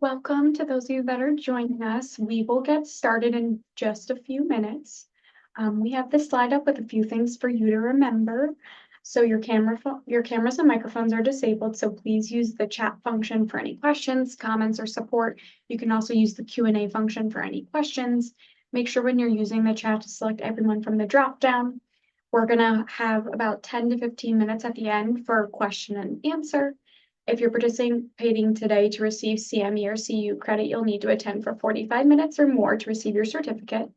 Welcome to those of you that are joining us. We will get started in just a few minutes. We have this slide up with a few things for you to remember. So your cameras and microphones are disabled, so please use the chat function for any questions, comments, or support. You can also use the Q&A function for any questions. Make sure when you're using the chat to select everyone from the drop-down. We're gonna have about 10 to 15 minutes at the end for question and answer. If you're participating today to receive CME or CU credit, you'll need to attend for 45 minutes or more to receive your certificate.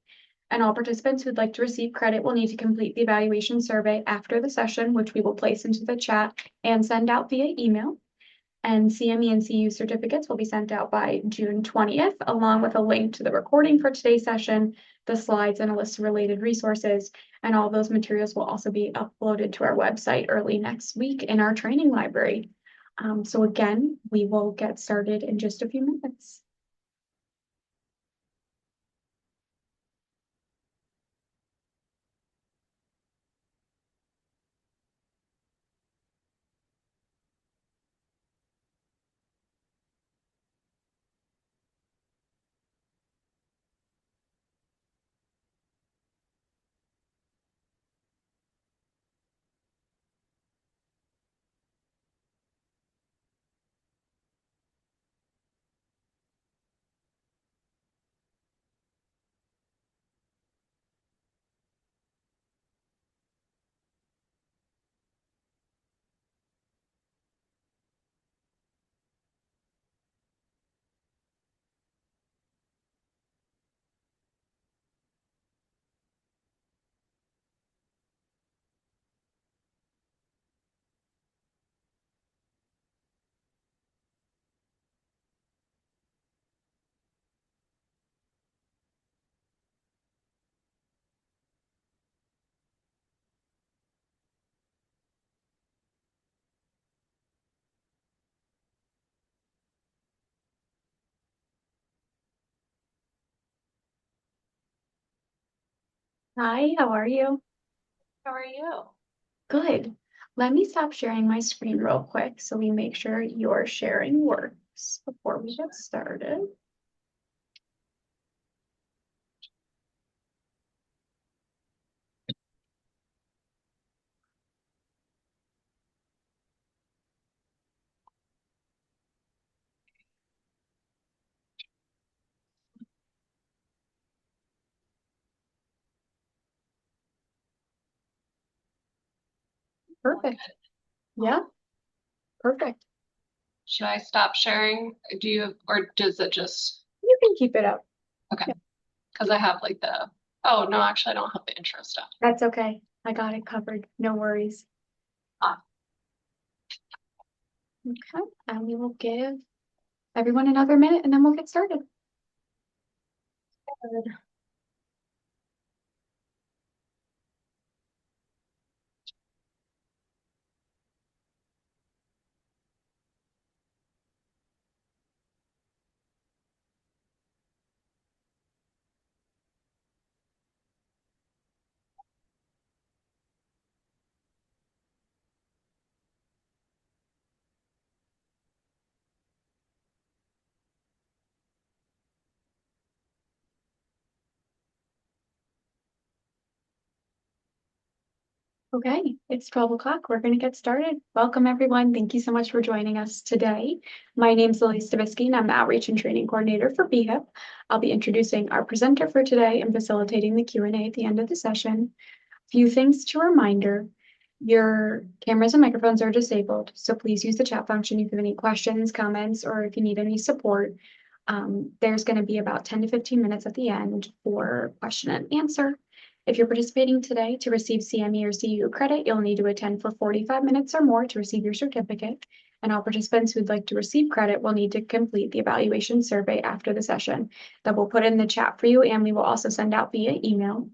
And all participants who'd like to receive credit will need to complete the evaluation survey after the session, which we will place into the chat and send out via email. And CME and CU certificates will be sent out by June 20th, along with a link to the recording for today's session, the slides, and a list of related resources. And all those materials will also be uploaded to our website early next week in our training library. So again, we will get started in just a few minutes. Hi, how are you? How are you? Good. Let me stop sharing my screen real quick so we make sure your sharing works before we get started. Perfect. Yeah, perfect. Should I stop sharing? Do you, or does it just, You can keep it up. okay? Yeah, Because I have like oh no, actually I don't have the intro stuff. that's okay. I got it covered. No worries. Ah, Okay, and we will give everyone another minute and then we'll get started. Okay, it's 12 o'clock. We're going to get started. Welcome, everyone. Thank you so much for joining us today. My name is Lily Stavisky, and I'm the Outreach and Training Coordinator for BHIPP. I'll be introducing our presenter for today and facilitating the Q&A at the end of the session. A few things to reminder. Your cameras and microphones are disabled, so please use the chat function if you have any questions, comments, or if you need any support. There's going to be about 10 to 15 minutes at the end for question and answer. If you're participating today to receive CME or CU credit, you'll need to attend for 45 minutes or more to receive your certificate. And all participants who'd like to receive credit will need to complete the evaluation survey after the session that we'll put in the chat for you, and we will also send out via email.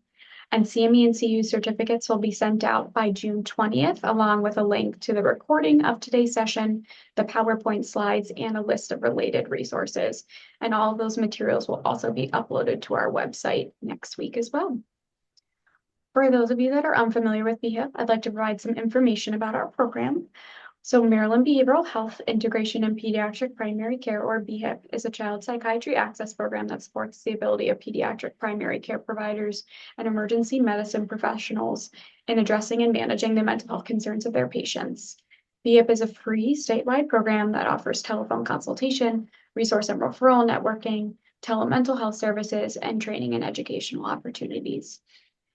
And CME and CU certificates will be sent out by June 20th, along with a link to the recording of today's session, the PowerPoint slides, and a list of related resources. And all of those materials will also be uploaded to our website next week as well. For those of you that are unfamiliar with BHIPP, I'd like to provide some information about our program. So Maryland Behavioral Health Integration in Pediatric Primary Care, or BHIPP, is a child psychiatry access program that supports the ability of pediatric primary care providers and emergency medicine professionals in addressing and managing the mental health concerns of their patients. BHIPP is a free statewide program that offers telephone consultation, resource and referral networking, telemental health services, and training and educational opportunities.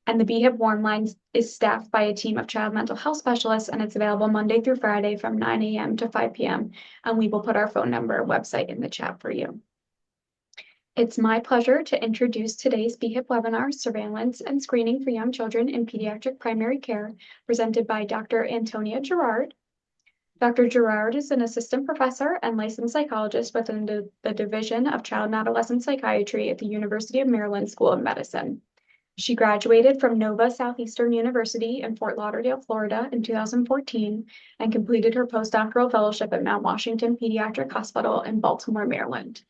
And the BHIP Warm Line is staffed by a team of child mental health specialists, and it's available Monday through Friday from 9 a.m. to 5 p.m. And we will put our phone number website in the chat for you. It's my pleasure to introduce today's BHIP webinar, Surveillance and Screening for Young Children in Pediatric Primary Care, presented by Dr. Antonia Gerard. Dr. Gerard is an assistant professor and licensed psychologist within the Division of Child and Adolescent Psychiatry at the University of Maryland School of Medicine. She graduated from Nova Southeastern University in Fort Lauderdale, Florida in 2014 and completed her postdoctoral fellowship at Mount Washington Pediatric Hospital in Baltimore, Maryland.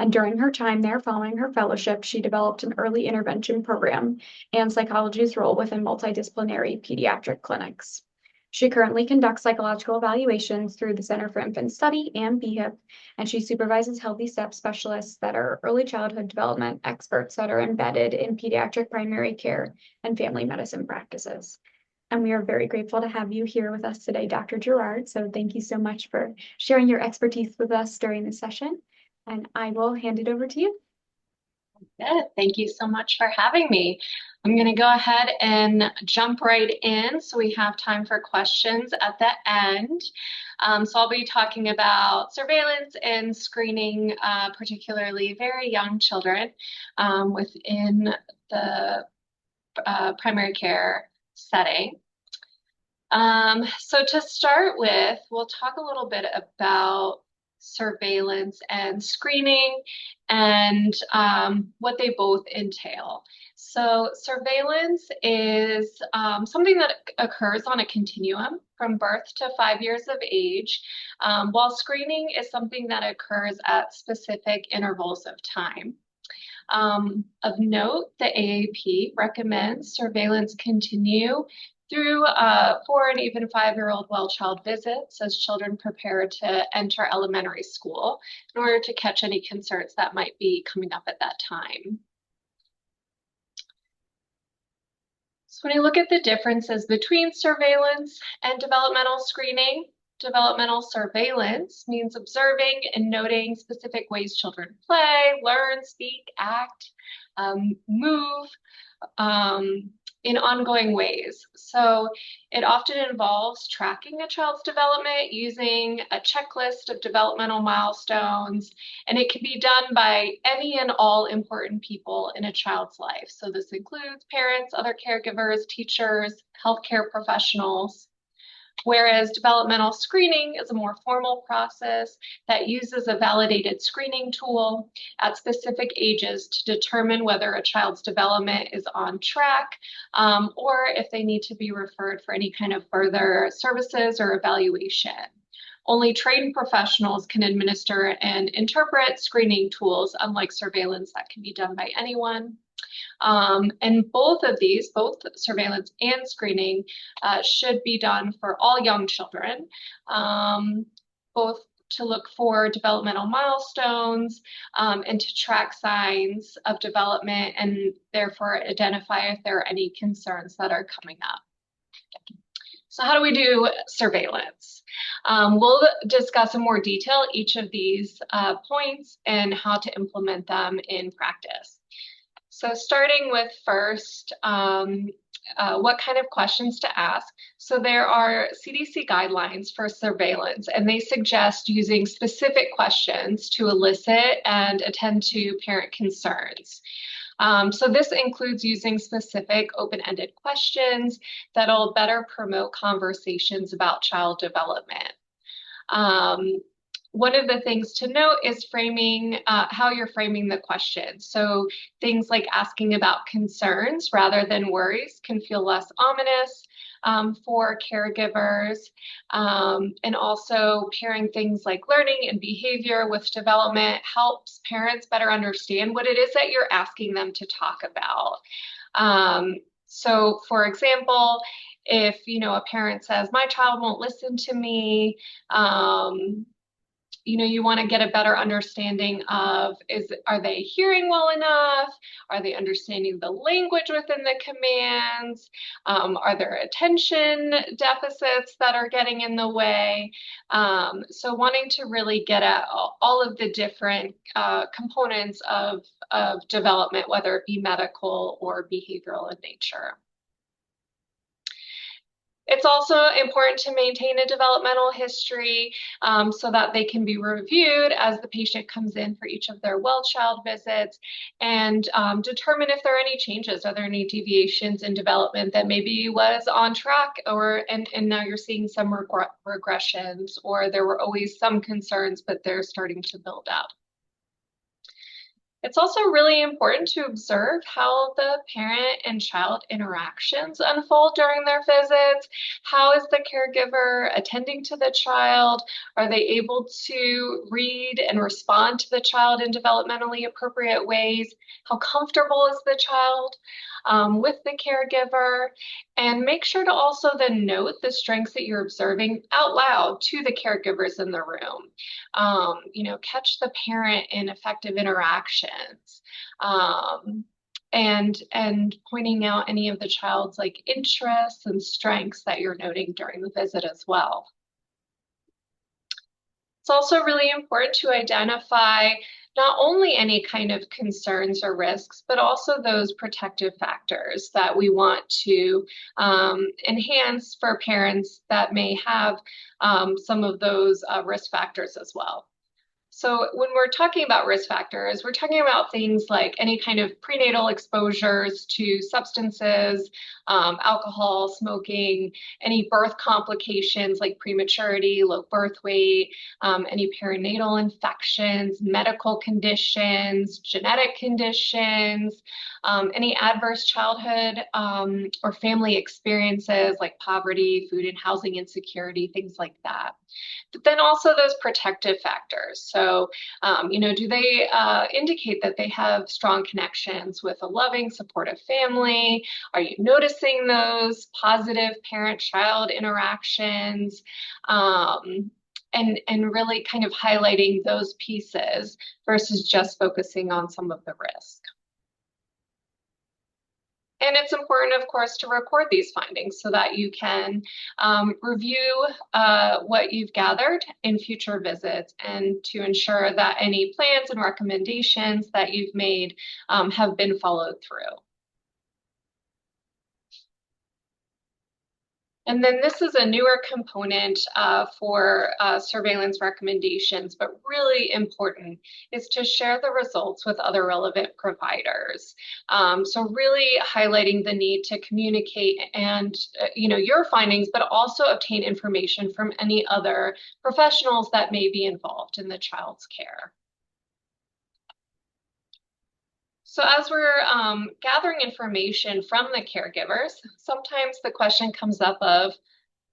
And during her time there, following her fellowship, she developed an early intervention program and psychology's role within multidisciplinary pediatric clinics. She currently conducts psychological evaluations through the Center for Infant Study and BHIP, and she supervises Healthy Step specialists that are early childhood development experts that are embedded in pediatric primary care and family medicine practices. And we are very grateful to have you here with us today, Dr. Gerard. So thank you so much for sharing your expertise with us during this session. And I will hand it over to you. Good. Thank you so much for having me. I'm going to go ahead and jump right in so we have time for questions at the end. So I'll be talking about surveillance and screening, particularly very young children within the primary care setting. So to start with, we'll talk a little bit about surveillance and screening and what they both entail. So surveillance is something that occurs on a continuum from birth to 5 years of age, while screening is something that occurs at specific intervals of time. Of note, the AAP recommends surveillance continue through 4 and even 5-year-old well-child visits as children prepare to enter elementary school in order to catch any concerns that might be coming up at that time. So when you look at the differences between surveillance and developmental screening, developmental surveillance means observing and noting specific ways children play, learn, speak, act, move, in ongoing ways. So it often involves tracking a child's development using a checklist of developmental milestones, and it can be done by any and all important people in a child's life. So this includes parents, other caregivers, teachers, healthcare professionals. Whereas developmental screening is a more formal process that uses a validated screening tool at specific ages to determine whether a child's development is on track or if they need to be referred for any kind of further services or evaluation. Only trained professionals can administer and interpret screening tools, unlike surveillance that can be done by anyone. And both of these, both surveillance and screening, should be done for all young children, both to look for developmental milestones and to track signs of development and therefore identify if there are any concerns that are coming up. So how do we do surveillance? We'll discuss in more detail each of these points and how to implement them in practice. So starting with first, what kind of questions to ask. So there are CDC guidelines for surveillance, and they suggest using specific questions to elicit and attend to parent concerns. So this includes using specific open-ended questions that'll better promote conversations about child development. One of the things to note is framing, how you're framing the question. So things like asking about concerns rather than worries can feel less ominous for caregivers. And also pairing things like learning and behavior with development helps parents better understand what it is that you're asking them to talk about. So for example, If, a parent says, my child won't listen to me, you want to get a better understanding of, are they hearing well enough? Are they understanding the language within the commands? Are there attention deficits that are getting in the way? So wanting to really get at all of the different components of development, whether it be medical or behavioral in nature. It's also important to maintain a developmental history so that they can be reviewed as the patient comes in for each of their well child visits and determine if there are any changes. Are there any deviations in development that maybe was on track and now you're seeing some regressions, or there were always some concerns, but they're starting to build up. It's also really important to observe how the parent and child interactions unfold during their visits. How is the caregiver attending to the child? Are they able to read and respond to the child in developmentally appropriate ways? How comfortable is the child with the caregiver? And make sure to also then note the strengths that you're observing out loud to the caregivers in the room. Catch the parent in effective interactions. And pointing out any of the child's interests and strengths that you're noting during the visit as well. It's also really important to identify not only any kind of concerns or risks, but also those protective factors that we want to enhance for parents that may have some of those risk factors as well. So when we're talking about risk factors, we're talking about things like any kind of prenatal exposures to substances, alcohol, smoking, any birth complications like prematurity, low birth weight, any perinatal infections, medical conditions, genetic conditions, any adverse childhood or family experiences like poverty, food and housing insecurity, things like that. But then also those protective factors. So, do they indicate that they have strong connections with a loving, supportive family? Are you noticing those positive parent-child interactions? And really kind of highlighting those pieces versus just focusing on some of the risk. And it's important, of course, to record these findings so that you can review what you've gathered in future visits and to ensure that any plans and recommendations that you've made have been followed through. And then this is a newer component for surveillance recommendations, but really important is to share the results with other relevant providers. So really highlighting the need to communicate and your findings, but also obtain information from any other professionals that may be involved in the child's care. So as we're gathering information from the caregivers, sometimes the question comes up of,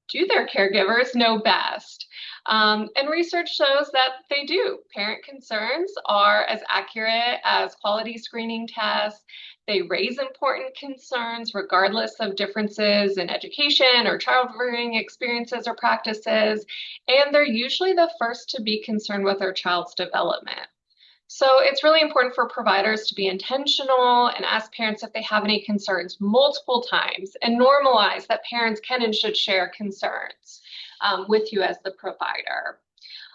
do their caregivers know best? And research shows that they do. Parent concerns are as accurate as quality screening tests. They raise important concerns regardless of differences in education or child rearing experiences or practices. And they're usually the first to be concerned with their child's development. So it's really important for providers to be intentional and ask parents if they have any concerns multiple times and normalize that parents can and should share concerns with you as the provider.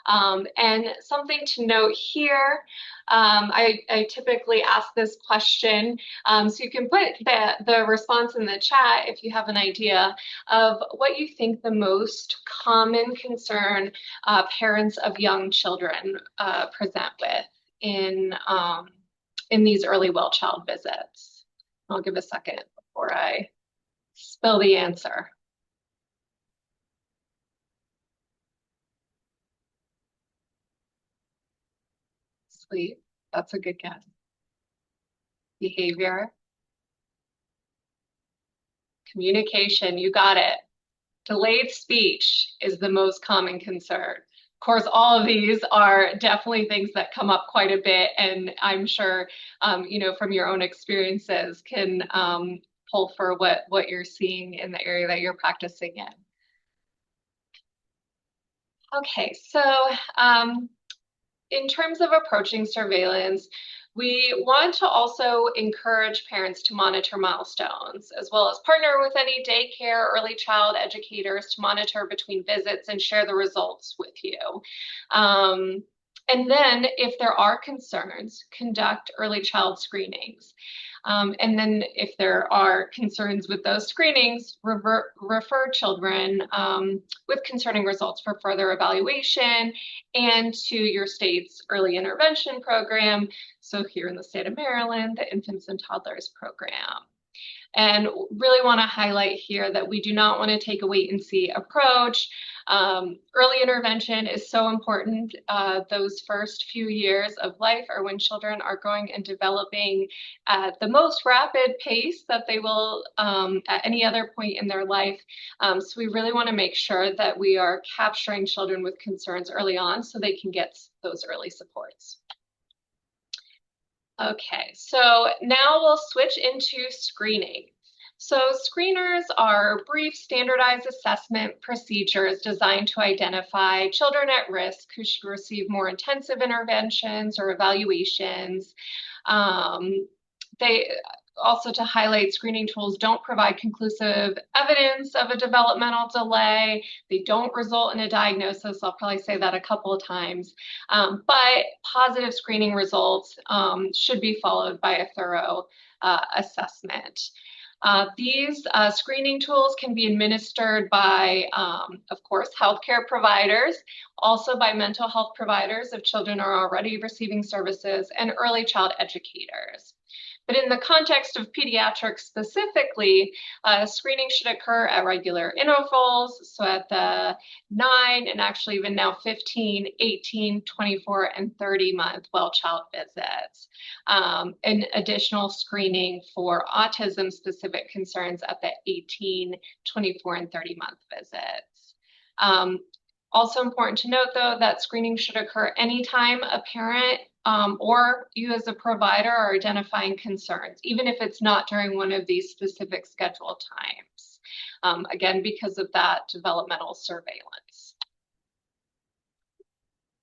And something to note here, I typically ask this question, so you can put the response in the chat if you have an idea of what you think the most common concern parents of young children present with in these early well child visits. I'll give a second before I spill the answer. Sleep, that's a good guess. Behavior. Communication, you got it. Delayed speech is the most common concern. Of course, all of these are definitely things that come up quite a bit, and I'm sure, from your own experiences can pull for what you're seeing in the area that you're practicing in. Okay, so in terms of approaching surveillance, we want to also encourage parents to monitor milestones, as well as partner with any daycare, early child educators to monitor between visits and share the results with you. And then if there are concerns, conduct early child screenings. And then if there are concerns with those screenings, refer children with concerning results for further evaluation and to your state's early intervention program. So here in the state of Maryland, the Infants and Toddlers Program. And really want to highlight here that we do not want to take a wait and see approach. Early intervention is so important. Those first few years of life are when children are growing and developing at the most rapid pace that they will at any other point in their life. So we really want to make sure that we are capturing children with concerns early on so they can get those early supports. Okay, so now we'll switch into screening. So screeners are brief standardized assessment procedures designed to identify children at risk who should receive more intensive interventions or evaluations. They also to highlight screening tools don't provide conclusive evidence of a developmental delay. They don't result in a diagnosis. I'll probably say that a couple of times. But positive screening results should be followed by a thorough assessment. These screening tools can be administered by, of course, healthcare providers, also by mental health providers if children are already receiving services, and early child educators. But in the context of pediatrics specifically, screening should occur at regular intervals, so at the 9 and actually even now 15, 18, 24, and 30-month well-child visits. And additional screening for autism-specific concerns at the 18, 24, and 30-month visits. Also important to note, though, that screening should occur anytime a parent or you as a provider are identifying concerns, even if it's not during one of these specific scheduled times, again, because of that developmental surveillance.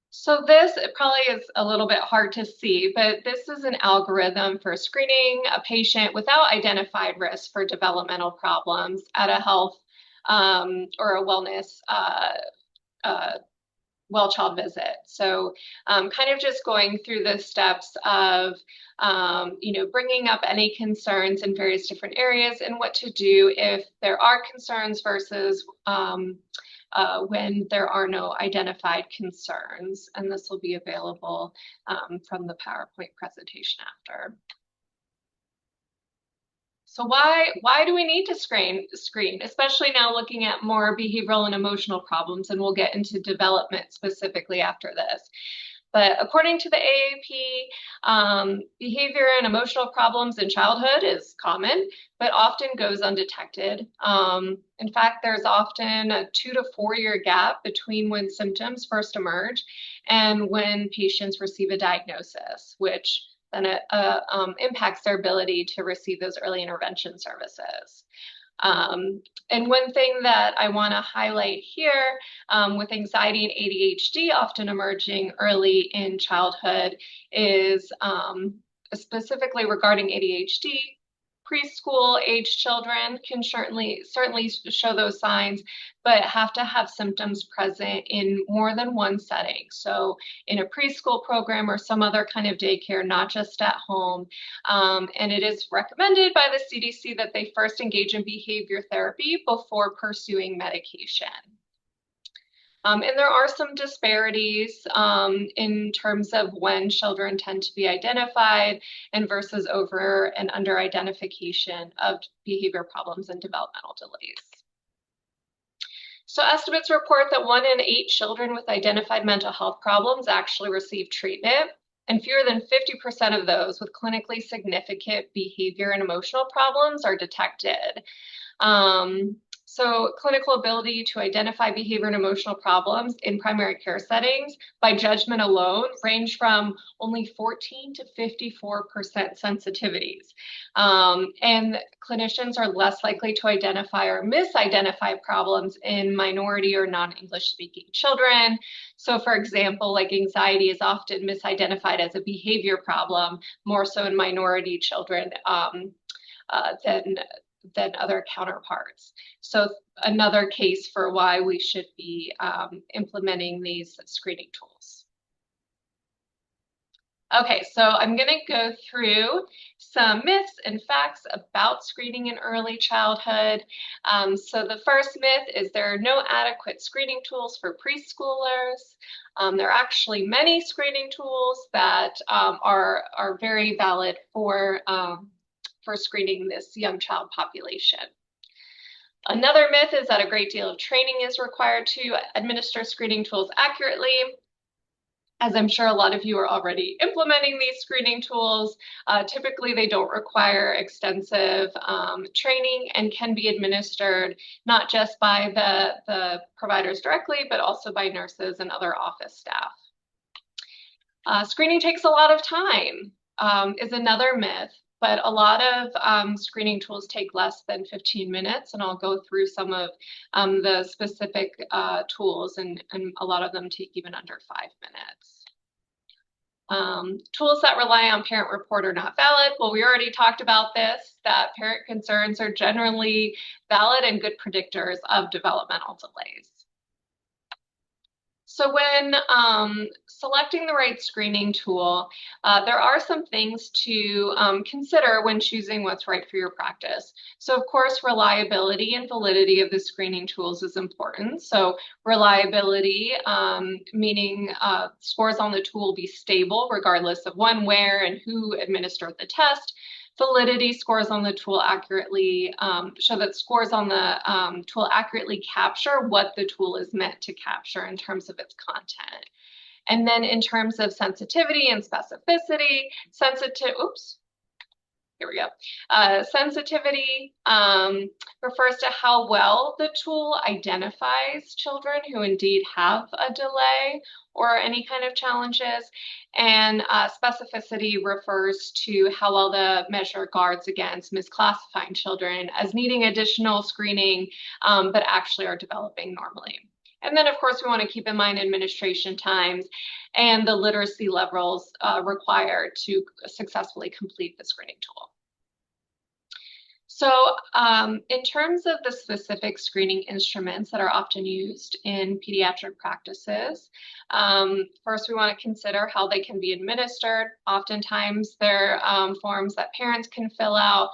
So this, it probably is a little bit hard to see, but this is an algorithm for screening a patient without identified risk for developmental problems at a health or a wellness well-child visit. So kind of just going through the steps of, bringing up any concerns in various different areas and what to do if there are concerns versus when there are no identified concerns. And this will be available from the PowerPoint presentation after. So why do we need to screen, especially now looking at more behavioral and emotional problems, and we'll get into development specifically after this. But according to the AAP, behavior and emotional problems in childhood is common, but often goes undetected. In fact, there's often a 2 to 4 year gap between when symptoms first emerge and when patients receive a diagnosis, which then it impacts their ability to receive those early intervention services. And one thing that I want to highlight here with anxiety and ADHD often emerging early in childhood is specifically regarding ADHD. Preschool age children can certainly show those signs, but have to have symptoms present in more than one setting. So in a preschool program or some other kind of daycare, not just at home. And it is recommended by the CDC that they first engage in behavior therapy before pursuing medication. And there are some disparities in terms of when children tend to be identified and versus over and under identification of behavior problems and developmental delays. So estimates report that 1 in 8 children with identified mental health problems actually receive treatment, and fewer than 50% of those with clinically significant behavior and emotional problems are detected. So clinical ability to identify behavior and emotional problems in primary care settings by judgment alone range from only 14 to 54% sensitivities. And clinicians are less likely to identify or misidentify problems in minority or non-English speaking children. So for example, like anxiety is often misidentified as a behavior problem, more so in minority children than other counterparts. So another case for why we should be implementing these screening tools. Okay, so I'm going to go through some myths and facts about screening in early childhood. So the first myth is there are no adequate screening tools for preschoolers. There are actually many screening tools that are very valid for screening this young child population. Another myth is that a great deal of training is required to administer screening tools accurately. As I'm sure a lot of you are already implementing these screening tools, typically they don't require extensive training and can be administered not just by the providers directly, but also by nurses and other office staff. Screening takes a lot of time, is another myth. But a lot of screening tools take less than 15 minutes, and I'll go through some of the specific tools, and a lot of them take even under 5 minutes. Tools that rely on parent report are not valid. Well, we already talked about this, that parent concerns are generally valid and good predictors of developmental delays. So when selecting the right screening tool, there are some things to consider when choosing what's right for your practice. So of course, reliability and validity of the screening tools is important. So reliability, meaning scores on the tool be stable regardless of when, where, and who administered the test. Validity, scores on the tool accurately show that scores on the tool accurately capture what the tool is meant to capture in terms of its content. And then in terms of sensitivity and specificity, sensitivity refers to how well the tool identifies children who indeed have a delay or any kind of challenges. And specificity refers to how well the measure guards against misclassifying children as needing additional screening, but actually are developing normally. And then, of course, we want to keep in mind administration times and the literacy levels required to successfully complete the screening tool. So in terms of the specific screening instruments that are often used in pediatric practices, first we want to consider how they can be administered. Oftentimes they're forms that parents can fill out,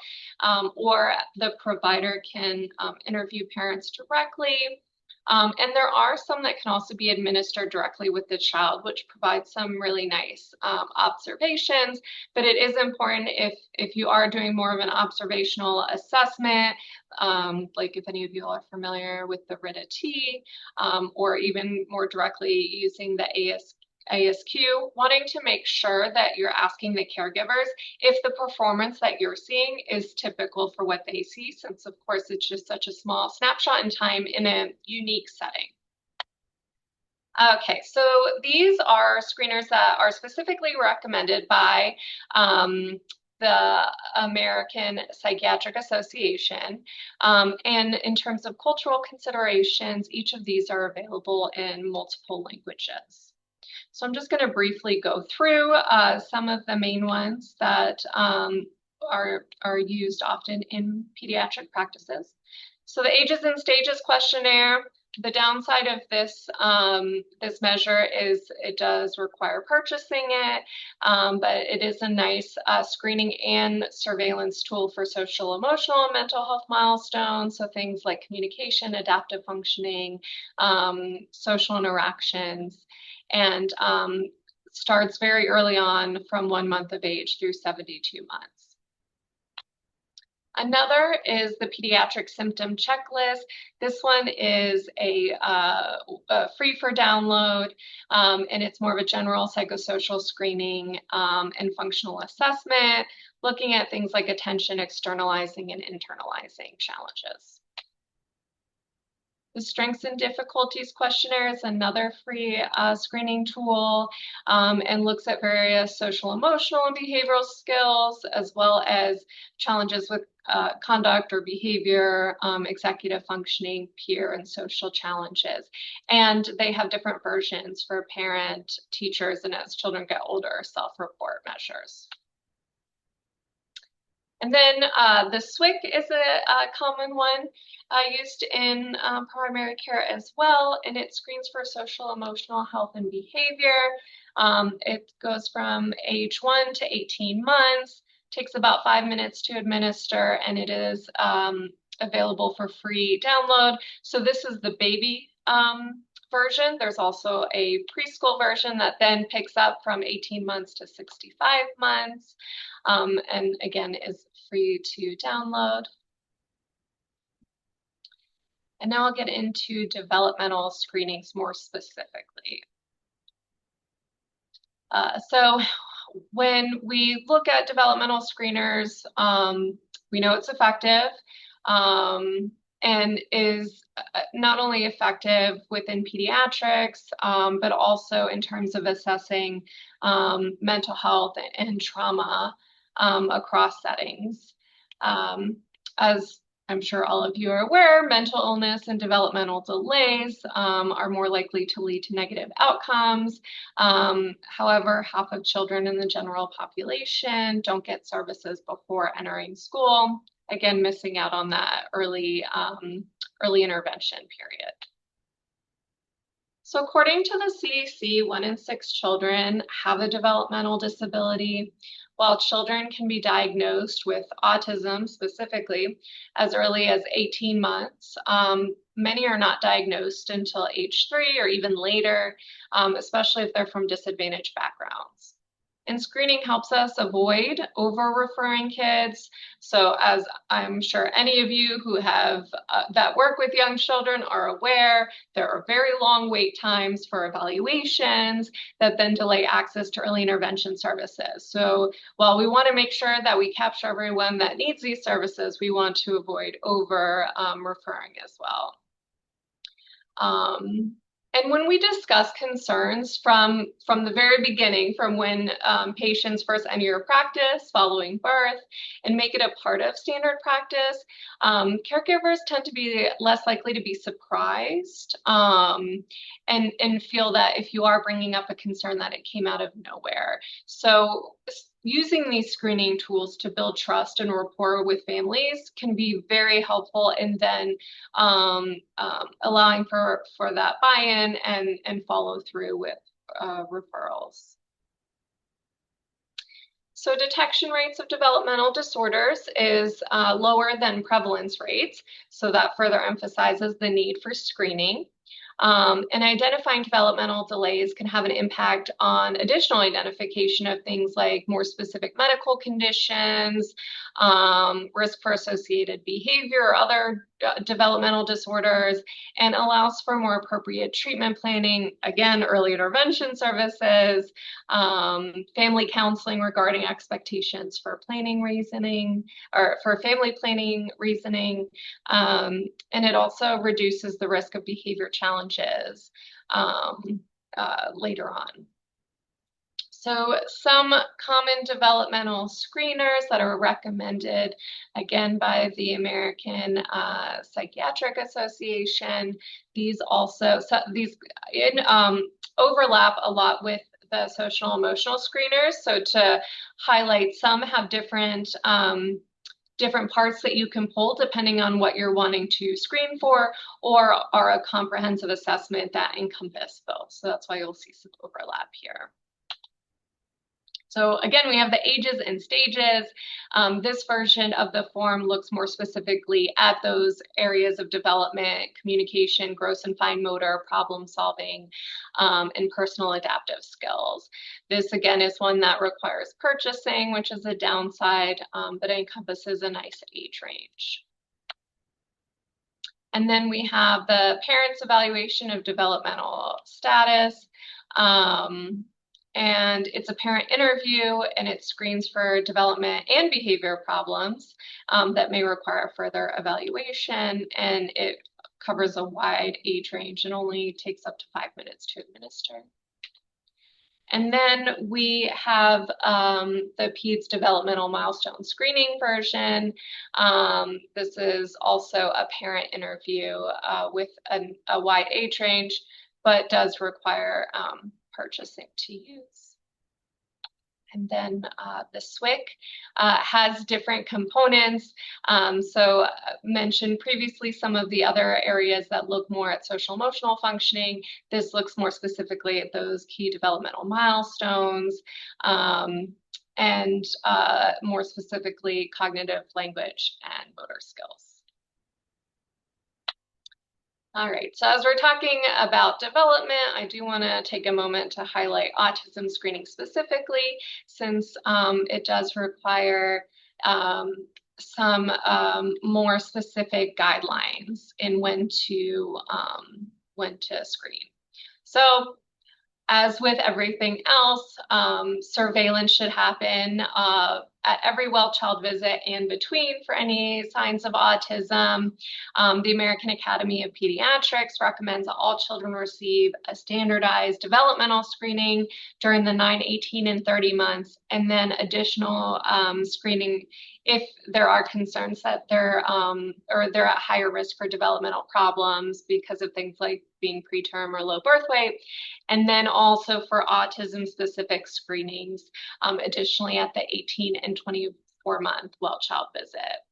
or the provider can interview parents directly. And there are some that can also be administered directly with the child, which provides some really nice observations. But it is important if you are doing more of an observational assessment, like if any of you are familiar with the RITA-T, or even more directly using the ASQ, wanting to make sure that you're asking the caregivers if the performance that you're seeing is typical for what they see, since of course it's just such a small snapshot in time in a unique setting. Okay, so these are screeners that are specifically recommended by the American Psychiatric Association. And in terms of cultural considerations, each of these are available in multiple languages. So I'm just going to briefly go through some of the main ones that are used often in pediatric practices. So the Ages and Stages questionnaire, the downside of this measure is it does require purchasing it, but it is a nice screening and surveillance tool for social, emotional, and mental health milestones. So things like communication, adaptive functioning, social interactions, and starts very early on from 1 month of age through 72 months. Another is the pediatric symptom checklist. This one is a free for download, and it's more of a general psychosocial screening and functional assessment, looking at things like attention, externalizing, and internalizing challenges. The Strengths and Difficulties Questionnaire is another free screening tool, and looks at various social, emotional, and behavioral skills, as well as challenges with conduct or behavior, executive functioning, peer and social challenges. And they have different versions for parent, teachers, and as children get older, self-report measures. And then the SWIC is a common one used in primary care as well, and it screens for social, emotional health and behavior. It goes from age 1 to 18 months, takes about 5 minutes to administer, and it is available for free download. So this is the baby version. There's also a preschool version that then picks up from 18 months to 65 months, and again is free to download. And now I'll get into developmental screenings more specifically. So when we look at developmental screeners, we know it's effective, and is not only effective within pediatrics, but also in terms of assessing mental health and trauma across settings. As I'm sure all of you are aware, mental illness and developmental delays are more likely to lead to negative outcomes. However, half of children in the general population don't get services before entering school, again, missing out on that early intervention period. So according to the CDC, 1 in 6 children have a developmental disability. While children can be diagnosed with autism specifically as early as 18 months, many are not diagnosed until age 3 or even later, especially if they're from disadvantaged backgrounds. And screening helps us avoid over-referring kids. So as I'm sure any of you who have that work with young children are aware, there are very long wait times for evaluations that then delay access to early intervention services. So while we want to make sure that we capture everyone that needs these services, we want to avoid over-referring as well. And when we discuss concerns from the very beginning, from when patients first enter your practice following birth and make it a part of standard practice, caregivers tend to be less likely to be surprised and feel that if you are bringing up a concern that it came out of nowhere. So using these screening tools to build trust and rapport with families can be very helpful in then allowing for that buy-in and follow through with referrals. So detection rates of developmental disorders is lower than prevalence rates, so that further emphasizes the need for screening. And identifying developmental delays can have an impact on additional identification of things like more specific medical conditions, risk for associated behavior or other developmental disorders, and allows for more appropriate treatment planning, again, early intervention services, family counseling regarding expectations for planning reasoning, or for family planning reasoning, and it also reduces the risk of behavior challenges later on. So some common developmental screeners that are recommended, again, by the American Psychiatric Association. These also, overlap a lot with the social emotional screeners. So to highlight, some have different parts that you can pull depending on what you're wanting to screen for, or are a comprehensive assessment that encompass both. So that's why you'll see some overlap here. So again, we have the ages and stages. This version of the form looks more specifically at those areas of development: communication, gross and fine motor, problem solving, and personal adaptive skills. This again is one that requires purchasing, which is a downside, but encompasses a nice age range. And then we have the parents' evaluation of developmental status. And it's a parent interview, and it screens for development and behavior problems that may require further evaluation. And it covers a wide age range and only takes up to 5 minutes to administer. And then we have the PEDS developmental milestone screening version. This is also a parent interview with a wide age range, but does require purchasing to use. And then the SWIC has different components. So mentioned previously some of the other areas that look more at social emotional functioning. This looks more specifically at those key developmental milestones and more specifically cognitive, language, and motor skills. All right, so as we're talking about development, I do want to take a moment to highlight autism screening specifically, since it does require some more specific guidelines in when to screen. So, as with everything else, surveillance should happen at every well-child visit and between for any signs of autism. The American Academy of Pediatrics recommends that all children receive a standardized developmental screening during the 9, 18, and 30 months, and then additional screening if there are concerns that they're at higher risk for developmental problems because of things like being preterm or low birth weight. And then also for autism-specific screenings, additionally at the 18 and 24-month well-child visit.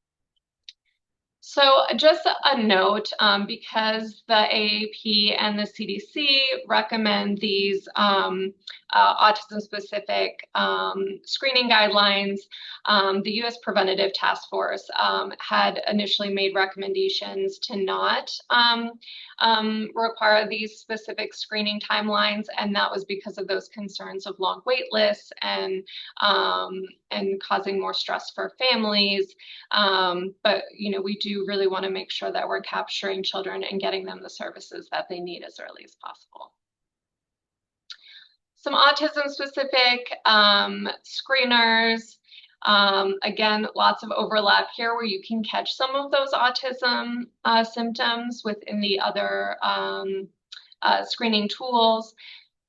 So just a note, because the AAP and the CDC recommend these autism-specific screening guidelines, the U.S. Preventative Task Force had initially made recommendations to not require these specific screening timelines, and that was because of those concerns of long wait lists and causing more stress for families. But we do really want to make sure that we're capturing children and getting them the services that they need as early as possible. Some autism-specific screeners. Again, lots of overlap here where you can catch some of those autism symptoms within the other screening tools.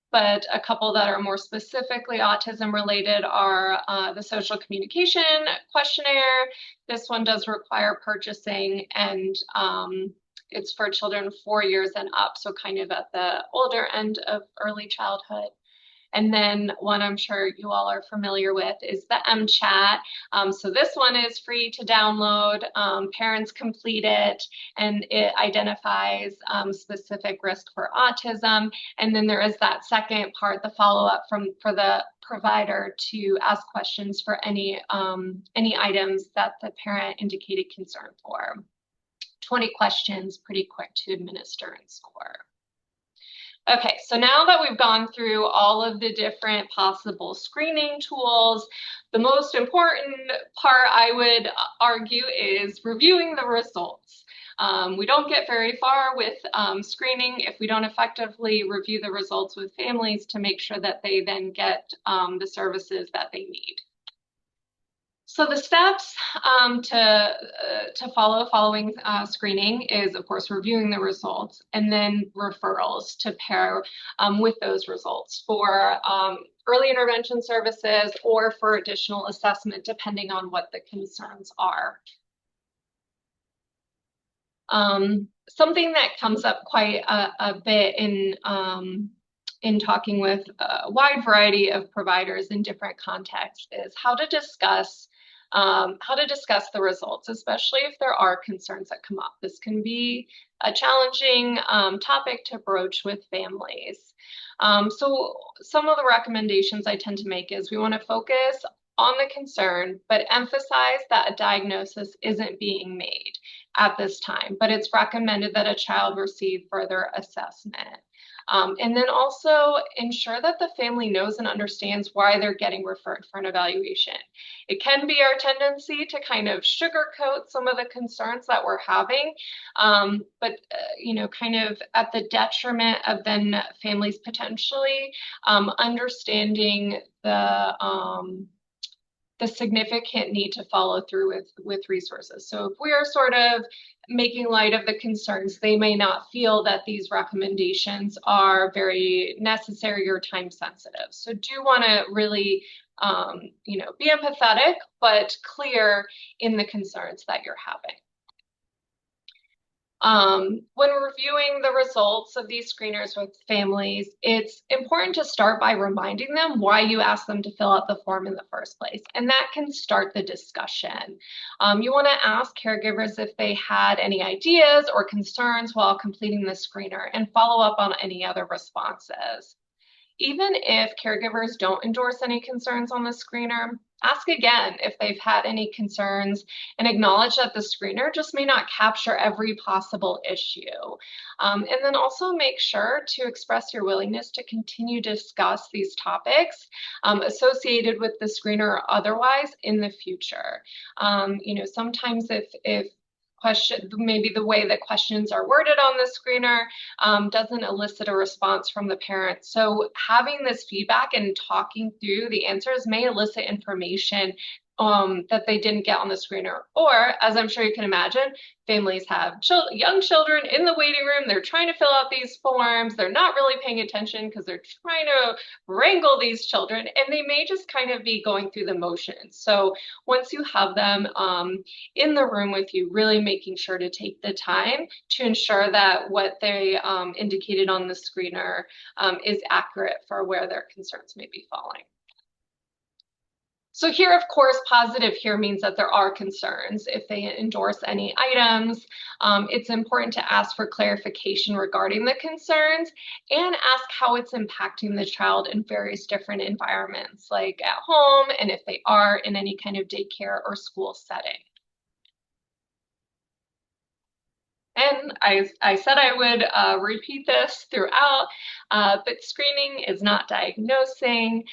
But a couple that are more specifically autism related are the social communication questionnaire. This one does require purchasing, and it's for children 4 years and up, so kind of at the older end of early childhood. And then one I'm sure you all are familiar with is the MChat. So this one is free to download. Parents complete it, and it identifies specific risk for autism. And then there is that second part, the follow-up for the provider to ask questions for any items that the parent indicated concern for. 20 questions, pretty quick to administer and score. Okay, so now that we've gone through all of the different possible screening tools, the most important part, I would argue, is reviewing the results. We don't get very far with screening if we don't effectively review the results with families to make sure that they then get the services that they need. So the steps to follow following screening is, of course, reviewing the results and then referrals to pair with those results for early intervention services or for additional assessment, depending on what the concerns are. Something that comes up quite a bit in talking with a wide variety of providers in different contexts is how to discuss the results, especially if there are concerns that come up. This can be a challenging topic to broach with families. So some of the recommendations I tend to make is we want to focus on the concern, but emphasize that a diagnosis isn't being made at this time, but it's recommended that a child receive further assessment. And then also ensure that the family knows and understands why they're getting referred for an evaluation. It can be our tendency to kind of sugarcoat some of the concerns that we're having, but kind of at the detriment of then families potentially understanding the the significant need to follow through with resources. So if we are sort of making light of the concerns, they may not feel that these recommendations are very necessary or time sensitive. So do want to really, be empathetic, but clear in the concerns that you're having. When reviewing the results of these screeners with families, it's important to start by reminding them why you asked them to fill out the form in the first place, and that can start the discussion. You want to ask caregivers if they had any ideas or concerns while completing the screener and follow up on any other responses. Even if caregivers don't endorse any concerns on the screener, ask again if they've had any concerns and acknowledge that the screener just may not capture every possible issue. And then also make sure to express your willingness to continue to discuss these topics associated with the screener or otherwise in the future. Sometimes if maybe the way that questions are worded on the screener doesn't elicit a response from the parent. So having this feedback and talking through the answers may elicit information that they didn't get on the screener. Or, as I'm sure you can imagine, families have young children in the waiting room. They're trying to fill out these forms. They're not really paying attention because they're trying to wrangle these children, and they may just kind of be going through the motions. So once you have them in the room with you, really making sure to take the time to ensure that what they indicated on the screener is accurate for where their concerns may be falling. So here, of course, positive here means that there are concerns. If they endorse any items, it's important to ask for clarification regarding the concerns and ask how it's impacting the child in various different environments, like at home, and if they are in any kind of daycare or school setting. And I said I would repeat this throughout, but screening is not diagnosing.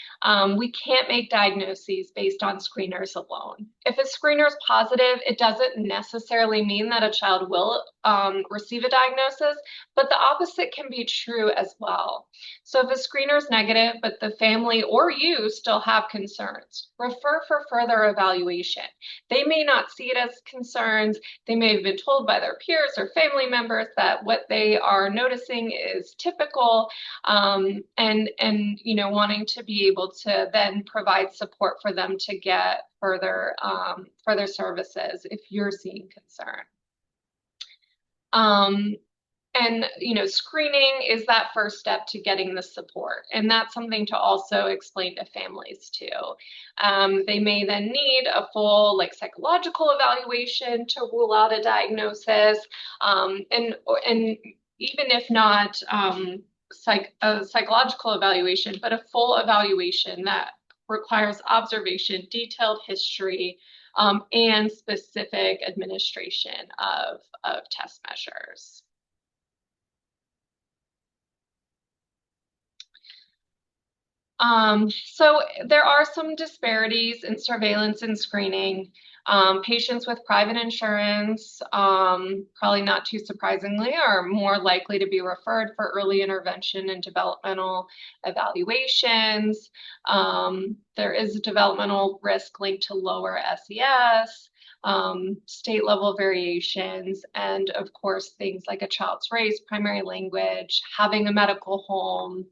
We can't make diagnoses based on screeners alone. If a screener is positive, it doesn't necessarily mean that a child will receive a diagnosis, but the opposite can be true as well. So if a screener is negative, but the family or you still have concerns, refer for further evaluation. They may not see it as concerns. They may have been told by their peers or family members that what they are noticing is typical, and wanting to be able to then provide support for them to get further services if you're seeing concern. And screening is that first step to getting the support, and that's something to also explain to families too. They may then need a full psychological evaluation to rule out a diagnosis, and even if not a psychological evaluation, but a full evaluation that requires observation, detailed history, and specific administration of test measures. So there are some disparities in surveillance and screening. Patients with private insurance, probably not too surprisingly, are more likely to be referred for early intervention and developmental evaluations. There is a developmental risk linked to lower SES, state level variations, and of course, things like a child's race, primary language, having a medical home,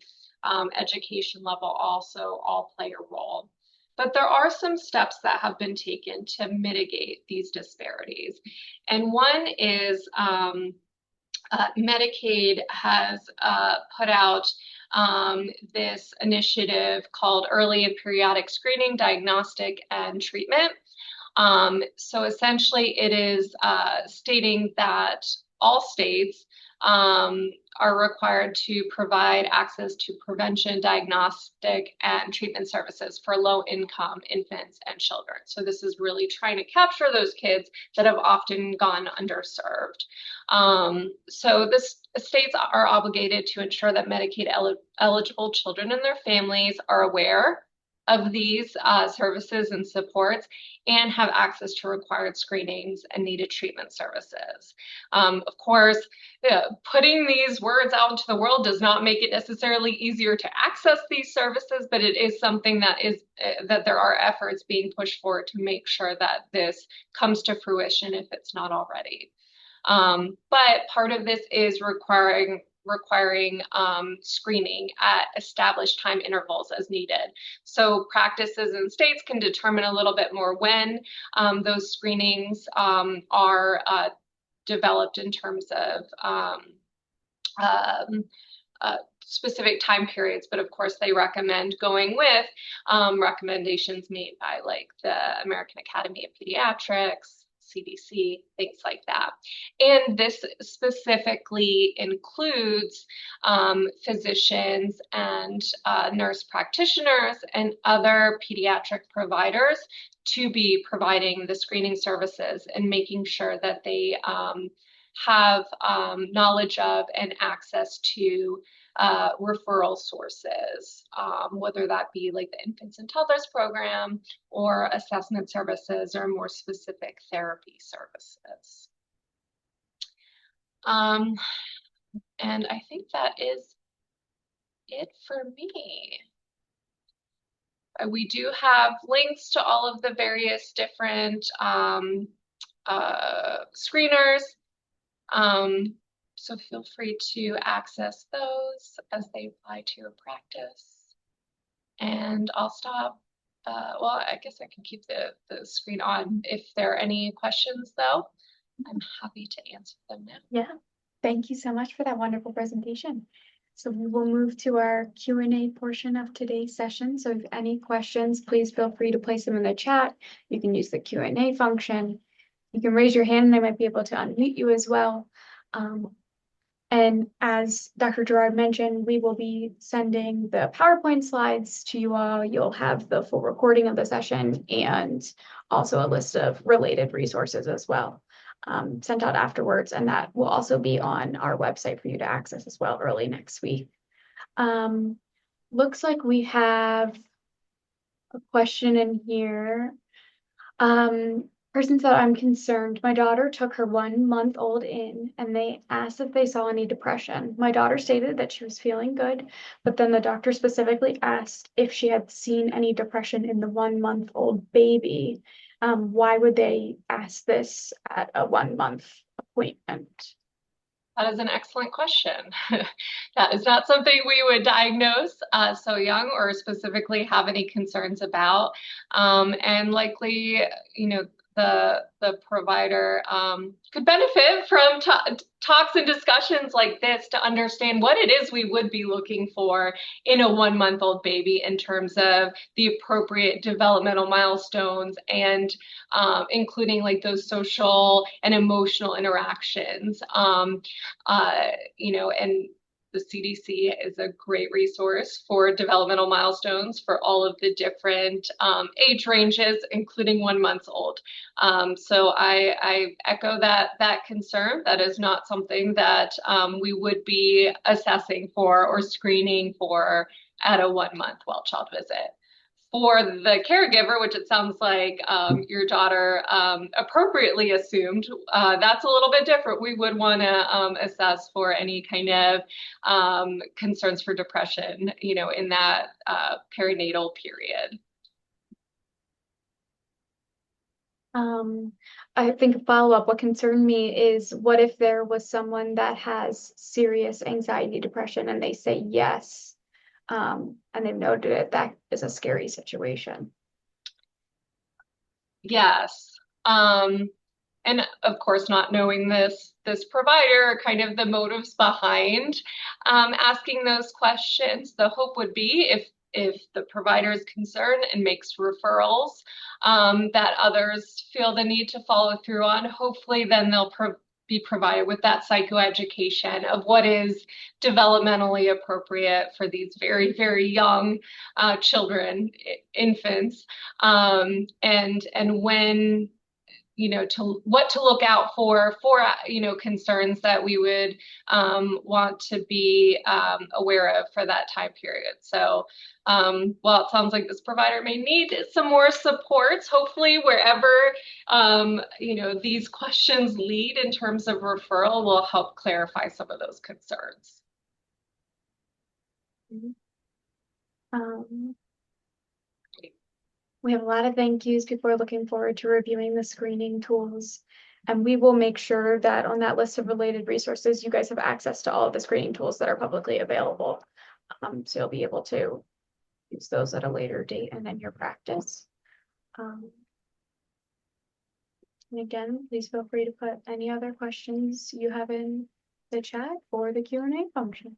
education level also all play a role. But there are some steps that have been taken to mitigate these disparities. And one is Medicaid has put out this initiative called Early and Periodic Screening, Diagnostic, and Treatment. So essentially it is stating that all states are required to provide access to prevention, diagnostic, and treatment services for low-income infants and children. So this is really trying to capture those kids that have often gone underserved. So the states are obligated to ensure that Medicaid eligible children and their families are aware of these services and supports and have access to required screenings and needed treatment services. Of course, putting these words out into the world does not make it necessarily easier to access these services, but it is something that there are efforts being pushed for to make sure that this comes to fruition if it's not already. But part of this is requiring screening at established time intervals as needed. So practices and states can determine a little bit more when those screenings are developed in terms of specific time periods, but of course they recommend going with recommendations made by like the American Academy of Pediatrics, CDC, things like that. And this specifically includes physicians and nurse practitioners and other pediatric providers to be providing the screening services and making sure that they have knowledge of and access to referral sources, whether that be like the infants and toddlers program or assessment services or more specific therapy services. And I think that is it for me. We do have links to all of the various different screeners. So feel free to access those as they apply to your practice. And I'll stop. Well, I guess I can keep the screen on. If there are any questions, though, I'm happy to answer them now. Yeah, thank you so much for that wonderful presentation. So we will move to our Q&A portion of today's session. So if any questions, please feel free to place them in the chat. You can use the Q&A function. You can raise your hand and I might be able to unmute you as well. And as Dr. Gerard mentioned, we will be sending the PowerPoint slides to you all. You'll have the full recording of the session and also a list of related resources as well sent out afterwards. And that will also be on our website for you to access as well early next week. Looks like we have a question in here. Person said, I'm concerned. My daughter took her 1-month-old in and they asked if they saw any depression. My daughter stated that she was feeling good, but then the doctor specifically asked if she had seen any depression in the 1-month-old baby. Why would they ask this at a 1-month appointment? That is an excellent question. That is not something we would diagnose so young or specifically have any concerns about. And likely, you know, the provider could benefit from talks and discussions like this to understand what it is we would be looking for in a 1-month-old baby in terms of the appropriate developmental milestones and including like those social and emotional interactions. You know, and the CDC is a great resource for developmental milestones for all of the different age ranges, including 1 month old. So I echo that concern. That is not something that we would be assessing for or screening for at a 1-month well child visit. For the caregiver, which it sounds like your daughter appropriately assumed, that's a little bit different. We would want to assess for any kind of concerns for depression, you know, in that perinatal period. I think a follow-up, what concerned me is what if there was someone that has serious anxiety, depression, and they say yes. And they've noted it, that is a scary situation. Yes. And of course, not knowing this provider, kind of the motives behind asking those questions, the hope would be if the provider is concerned and makes referrals that others feel the need to follow through on, hopefully then they'll be provided with that psychoeducation of what is developmentally appropriate for these very, very young children, infants, and when what to look out for, concerns that we would want to be aware of for that time period. So while it sounds like this provider may need some more supports, hopefully wherever these questions lead in terms of referral will help clarify some of those concerns. We have a lot of thank yous. People are looking forward to reviewing the screening tools. And we will make sure that on that list of related resources, you guys have access to all of the screening tools that are publicly available. So you'll be able to use those at a later date and in your practice. And again, please feel free to put any other questions you have in the chat or the Q&A function.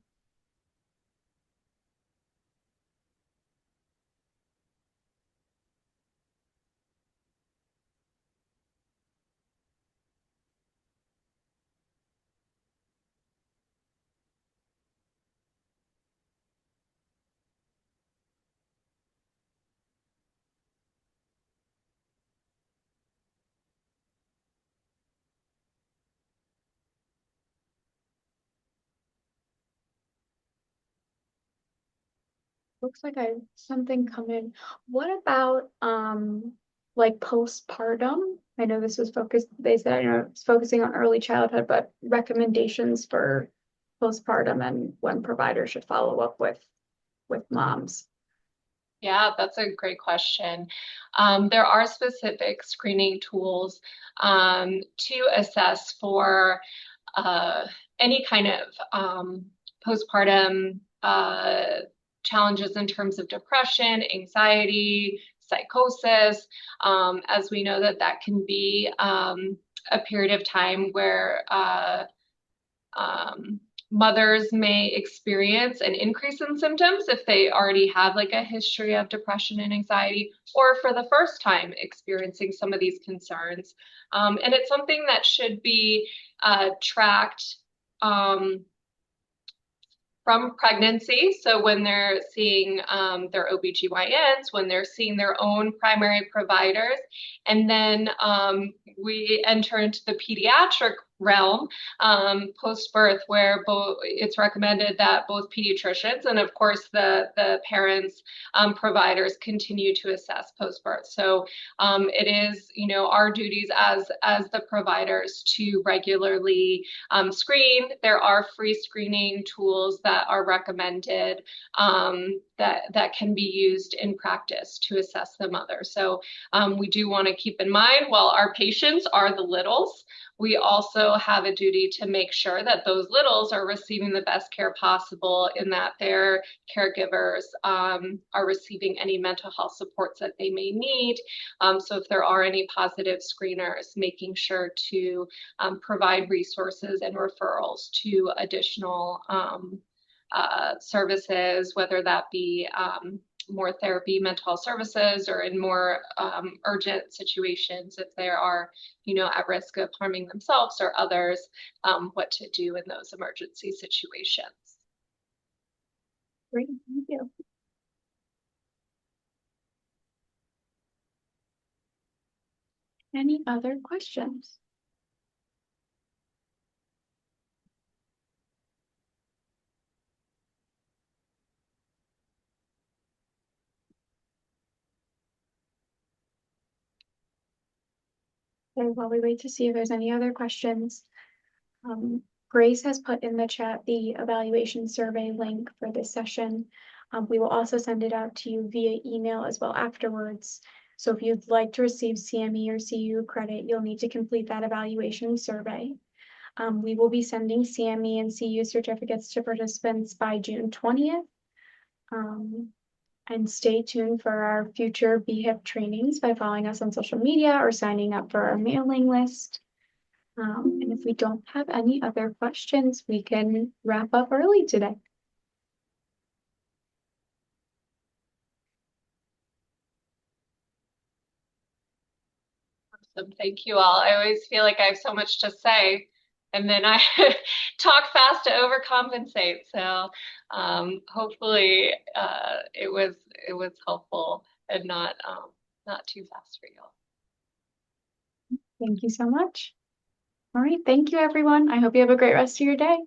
Looks like I something come in. What about like postpartum? I know this was focused, they said, I know it's focusing on early childhood, but recommendations for postpartum and when providers should follow up with moms. Yeah, that's a great question. There are specific screening tools to assess for any kind of postpartum challenges in terms of depression, anxiety, psychosis, as we know that can be a period of time where mothers may experience an increase in symptoms if they already have like a history of depression and anxiety, or for the first time experiencing some of these concerns. And it's something that should be tracked from pregnancy. So when they're seeing their OBGYNs, when they're seeing their own primary providers, and then we enter into the pediatric realm post-birth, where it's recommended that both pediatricians and of course the parents providers continue to assess post-birth. So it is our duties as the providers to regularly screen. There are free screening tools that are recommended that can be used in practice to assess the mother. So we do want to keep in mind, while our patients are the littles, we also have a duty to make sure that those littles are receiving the best care possible, in that their caregivers are receiving any mental health supports that they may need. So if there are any positive screeners, making sure to provide resources and referrals to additional services, whether that be more therapy, mental health services, or in more urgent situations, if they are, at risk of harming themselves or others, what to do in those emergency situations. Great, thank you. Any other questions? And while we wait to see if there's any other questions, Grace has put in the chat the evaluation survey link for this session. We will also send it out to you via email as well afterwards. So if you'd like to receive CME or CU credit, you'll need to complete that evaluation survey. We will be sending CME and CU certificates to participants by June 20th. And stay tuned for our future BHIPP trainings by following us on social media or signing up for our mailing list. And if we don't have any other questions, we can wrap up early today. Awesome. Thank you all. I always feel like I have so much to say, and then I talk fast to overcompensate. So hopefully it was helpful and not too fast for you all. Thank you so much. All right, thank you, everyone. I hope you have a great rest of your day.